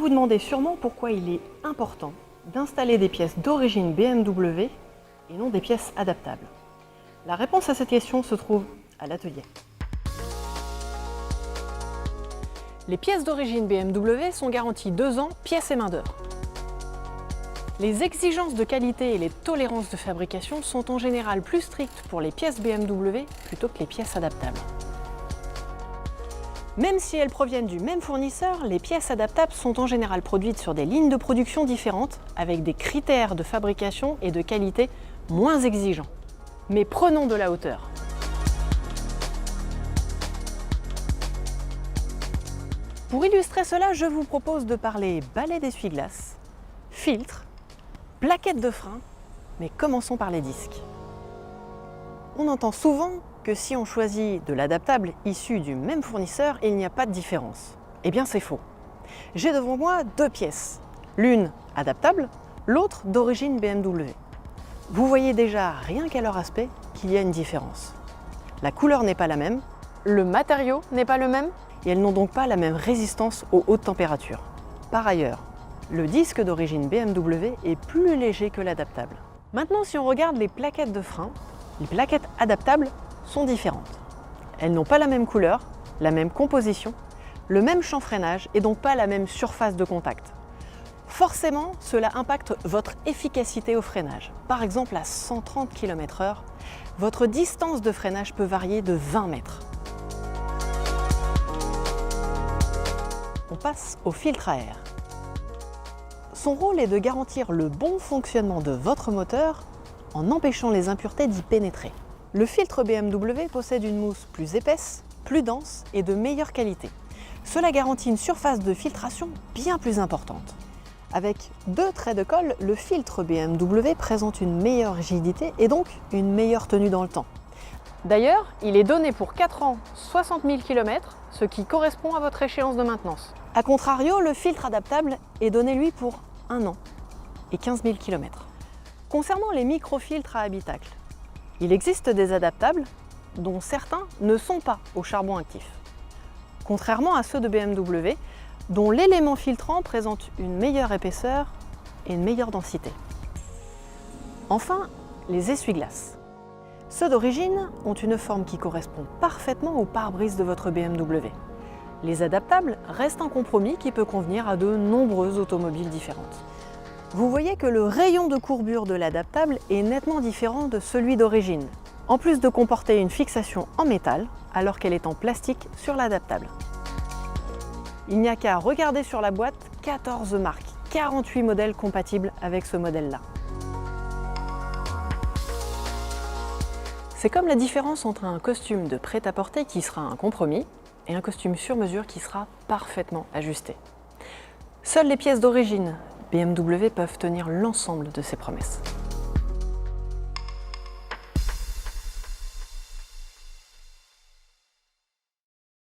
vous demandez sûrement pourquoi il est important d'installer des pièces d'origine BMW et non des pièces adaptables. La réponse à cette question se trouve à l'atelier. Les pièces d'origine BMW sont garanties 2 ans, pièces et main-d'œuvre. Les exigences de qualité et les tolérances de fabrication sont en général plus strictes pour les pièces BMW plutôt que les pièces adaptables. Même si elles proviennent du même fournisseur, les pièces adaptables sont en général produites sur des lignes de production différentes, avec des critères de fabrication et de qualité moins exigeants. Mais prenons de la hauteur. Pour illustrer cela, je vous propose de parler balai d'essuie-glace, filtre, plaquettes de frein, mais commençons par les disques. On entend souvent que si on choisit de l'adaptable issu du même fournisseur, il n'y a pas de différence. Eh bien c'est faux. J'ai devant moi 2 pièces, l'une adaptable, l'autre d'origine BMW. Vous voyez déjà, rien qu'à leur aspect, qu'il y a une différence. La couleur n'est pas la même, le matériau n'est pas le même, et elles n'ont donc pas la même résistance aux hautes températures. Par ailleurs, le disque d'origine BMW est plus léger que l'adaptable. Maintenant, si on regarde les plaquettes de frein, les plaquettes adaptables sont différentes. Elles n'ont pas la même couleur, la même composition, le même champ freinage et donc pas la même surface de contact. Forcément, cela impacte votre efficacité au freinage. Par exemple, à 130 km/h, votre distance de freinage peut varier de 20 mètres. On passe au filtre à air. Son rôle est de garantir le bon fonctionnement de votre moteur en empêchant les impuretés d'y pénétrer. Le filtre BMW possède une mousse plus épaisse, plus dense et de meilleure qualité. Cela garantit une surface de filtration bien plus importante. Avec 2 traits de colle, le filtre BMW présente une meilleure rigidité et donc une meilleure tenue dans le temps. D'ailleurs, il est donné pour 4 ans, 60 000 km, ce qui correspond à votre échéance de maintenance. A contrario, le filtre adaptable est donné lui pour 1 an et 15 000 km. Concernant les microfiltres à habitacle, il existe des adaptables dont certains ne sont pas au charbon actif, contrairement à ceux de BMW dont l'élément filtrant présente une meilleure épaisseur et une meilleure densité. Enfin, les essuie-glaces. Ceux d'origine ont une forme qui correspond parfaitement au pare-brise de votre BMW. Les adaptables restent un compromis qui peut convenir à de nombreuses automobiles différentes. Vous voyez que le rayon de courbure de l'adaptable est nettement différent de celui d'origine, en plus de comporter une fixation en métal alors qu'elle est en plastique sur l'adaptable. Il n'y a qu'à regarder sur la boîte 14 marques, 48 modèles compatibles avec ce modèle-là. C'est comme la différence entre un costume de prêt-à-porter qui sera un compromis et un costume sur mesure qui sera parfaitement ajusté. Seules les pièces d'origine BMW peuvent tenir l'ensemble de ces promesses.